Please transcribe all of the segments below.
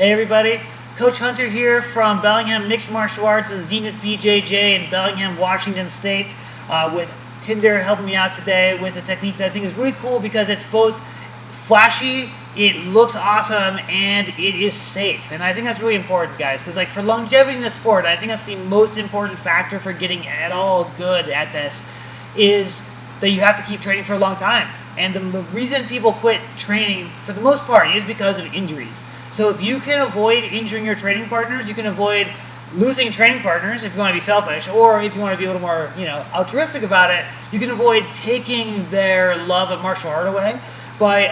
Hey everybody, Coach Hunter here from Bellingham Mixed Martial Arts as Dean of BJJ in Bellingham, Washington State, with Tinder helping me out today with a technique that I think is really cool because it's both flashy, it looks awesome, and it is safe. And I think that's really important, guys, because like for longevity in the sport, I think that's the most important factor for getting at all good at this is that you have to keep training for a long time. And the reason people quit training for the most part is because of injuries. So if you can avoid injuring your training partners, you can avoid losing training partners if you want to be selfish, or if you want to be a little more, altruistic about it, you can avoid taking their love of martial art away by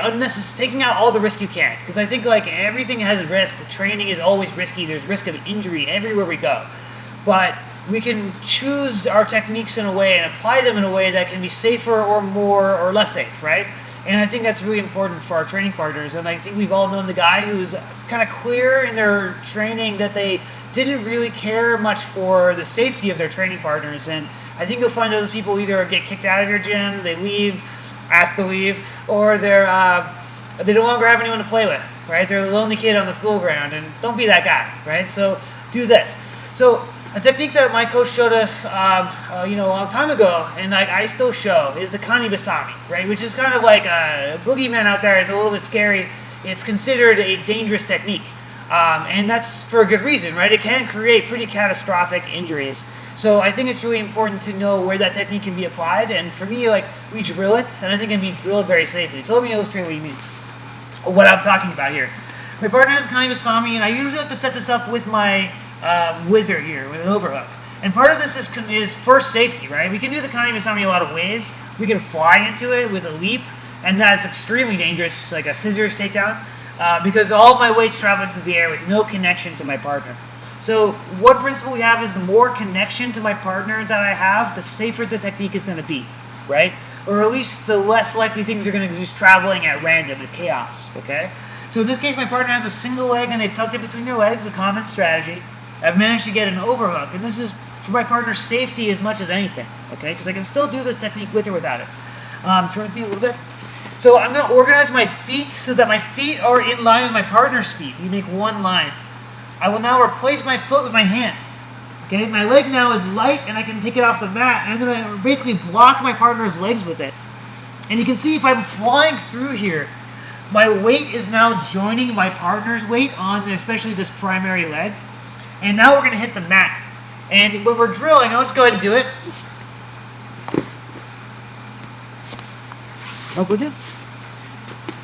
taking out all the risk you can. Because I think like everything has risk. Training is always risky. There's risk of injury everywhere we go. But we can choose our techniques in a way and apply them in a way that can be safer or more or less safe, right? And I think that's really important for our training partners. And I think we've all known the guy who's kind of clear in their training that they didn't really care much for the safety of their training partners. And I think you'll find those people either get kicked out of your gym, they leave, asked to leave, or they no longer have anyone to play with, right? They're the lonely kid on the school ground, and don't be that guy, right? So do this. So a technique that my coach showed us, a long time ago, and like I still show, is the Kani Basami, right? Which is kind of like a boogeyman out there. It's a little bit scary. It's considered a dangerous technique, and that's for a good reason, right? It can create pretty catastrophic injuries. So I think it's really important to know where that technique can be applied. And for me, like we drill it, and I think it can be drilled very safely. So let me illustrate what I'm talking about here. My partner has Kani Basami, and I usually have to set this up with my wizard here with an overhook. And part of this is first safety, right? We can do the Kani Basami a lot of ways. We can fly into it with a leap, and that's extremely dangerous, like a scissors takedown, because all of my weight's traveling through the air with no connection to my partner. So one principle we have is the more connection to my partner that I have, the safer the technique is going to be, right? Or at least the less likely things are going to be just traveling at random with chaos, okay? So in this case, my partner has a single leg and they've tucked it between their legs, a common strategy. I've managed to get an overhook, and this is for my partner's safety as much as anything, okay? Because I can still do this technique with or without it. Turn with me a little bit. So I'm going to organize my feet so that my feet are in line with my partner's feet. We make one line. I will now replace my foot with my hand. Okay, my leg now is light, and I can take it off the mat, and I'm going to basically block my partner's legs with it. And you can see if I'm flying through here, my weight is now joining my partner's weight on especially this primary leg. And now we're going to hit the mat. And when we're drilling, I'll just go ahead and do it.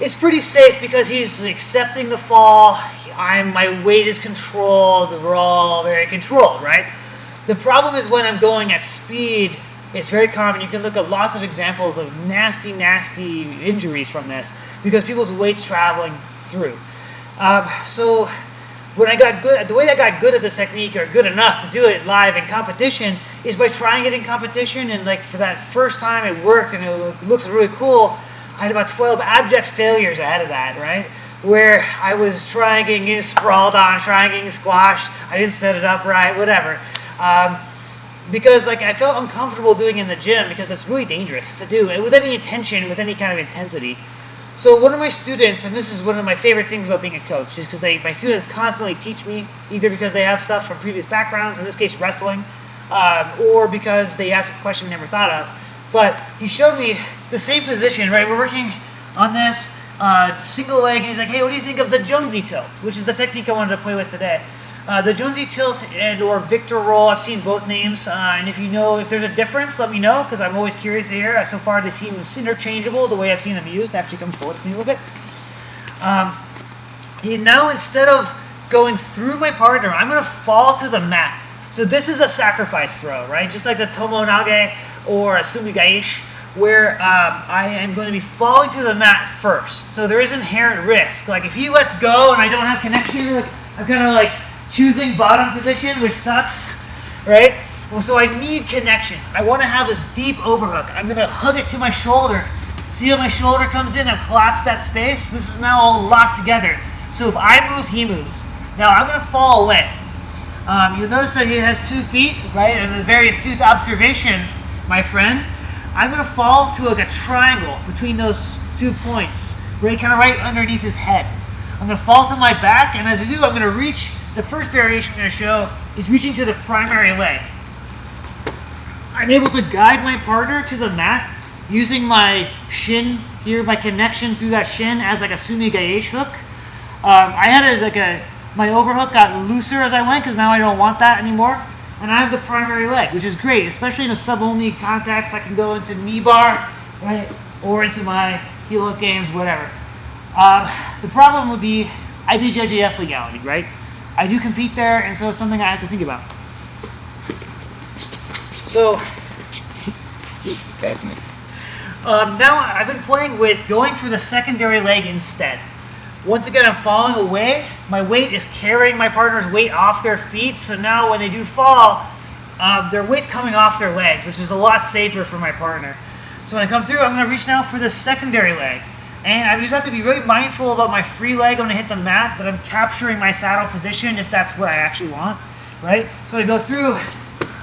It's pretty safe because he's accepting the fall. My weight is controlled. We're all very controlled, right? The problem is when I'm going at speed, it's very common. You can look at lots of examples of nasty, nasty injuries from this because people's weight's traveling through. So when I got good, the way I got good at this technique, or good enough to do it live in competition, is by trying it in competition. And like for that first time, it worked, and it looks really cool. I had about 12 abject failures ahead of that, right? Where I was trying getting sprawled on, trying getting squashed. I didn't set it up right, whatever. Because like I felt uncomfortable doing it in the gym because it's really dangerous to do it with any intention, with any kind of intensity. So one of my students, and this is one of my favorite things about being a coach, is because my students constantly teach me, either because they have stuff from previous backgrounds, in this case wrestling, or because they ask a question they never thought of. But he showed me the same position, right? We're working on this single leg, and he's like, hey, what do you think of the Jonesy tilt, which is the technique I wanted to play with today. The Jonesy tilt or Victor roll, I've seen both names, and if there's a difference, let me know, because I'm always curious to hear. So far, they seem interchangeable the way I've seen them used. Actually comes forward to me a little bit. Now, instead of going through my partner, I'm going to fall to the mat. So this is a sacrifice throw, right? Just like the Tomonage or a Sumigaishi, where I am going to be falling to the mat first. So there is inherent risk. Like if he lets go and I don't have connection, I'm kind of like choosing bottom position, which sucks, right? Well, so I need connection. I want to have this deep overhook. I'm going to hug it to my shoulder. See how my shoulder comes in and collapse that space? This is now all locked together. So if I move, he moves. Now I'm going to fall away. You'll notice that he has 2 feet, right? And a very astute observation, my friend. I'm going to fall to like a triangle between those 2 points, right, kind of right underneath his head. I'm going to fall to my back, and as I do, I'm going to reach, the first variation I'm going to show is reaching to the primary leg. I'm able to guide my partner to the mat using my shin here, my connection through that shin as like a sumi-gaeshi hook. I had my overhook got looser as I went because now I don't want that anymore. And I have the primary leg, which is great, especially in a sub-only context. I can go into knee bar, right, or into my heel hook games, whatever. The problem would be IBJJF legality, right? I do compete there, and so it's something I have to think about. So, now I've been playing with going for the secondary leg instead. Once again, I'm falling away. My weight is carrying my partner's weight off their feet, so now when they do fall, their weight's coming off their legs, which is a lot safer for my partner. So when I come through, I'm going to reach now for the secondary leg. And I just have to be really mindful about my free leg when I hit the mat, that I'm capturing my saddle position if that's what I actually want, right? So I go through,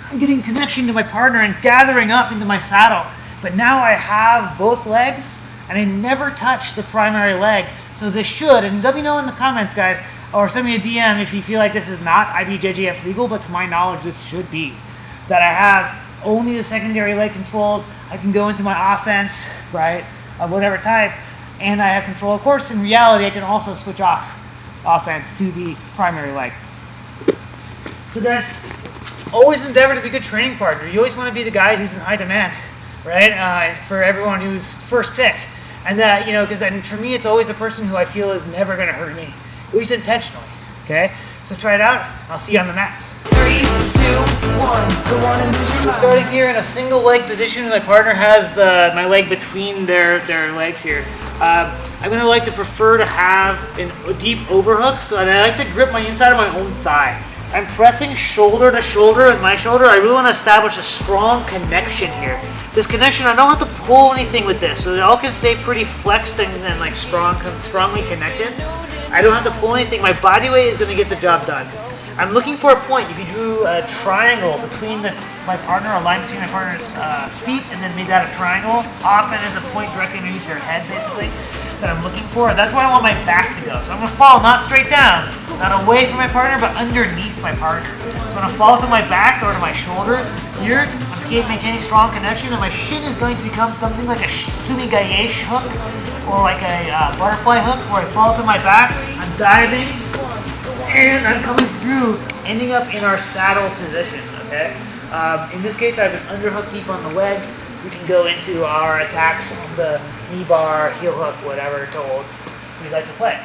I'm getting connection to my partner and gathering up into my saddle. But now I have both legs, and I never touch the primary leg. So this should, and let me know in the comments, guys, or send me a DM if you feel like this is not IBJJF legal, but to my knowledge, this should be. That I have only the secondary leg controlled. I can go into my offense, right, of whatever type, and I have control. Of course, in reality, I can also switch off offense to the primary leg. So guys, always endeavor to be a good training partner. You always want to be the guy who's in high demand, right, for everyone who's first pick. And that, you know, because for me, it's always the person who I feel is never going to hurt me, at least intentionally, okay? So try it out. I'll see you on the mats. 3, 2, 1. We're starting here in a single leg position. My partner has my leg between their legs here. I'm going to like to prefer to have a deep overhook, so I like to grip my inside of my own thigh. I'm pressing shoulder to shoulder with my shoulder. I really want to establish a strong connection here. This connection, I don't have to pull anything with this, so it all can stay pretty flexed and like strongly connected. I don't have to pull anything. My body weight is going to get the job done. I'm looking for a point. If you drew a triangle between my partner, a line between my partner's feet, and then made that a triangle, often is a point directly underneath their head, basically, that I'm looking for. That's where I want my back to go. So I'm going to fall not straight down, not away from my partner, but underneath my partner. So I'm going to fall to my back or to my shoulder. Here, I'm maintaining strong connection, and my shin is going to become something like a sumi-gaeshi hook, or like a butterfly hook, where I fall to my back, I'm diving, and I'm coming through, ending up in our saddle position, okay? In this case, I have an underhook deep on the leg. We can go into our attacks on the knee bar, heel hook, whatever told we like to play.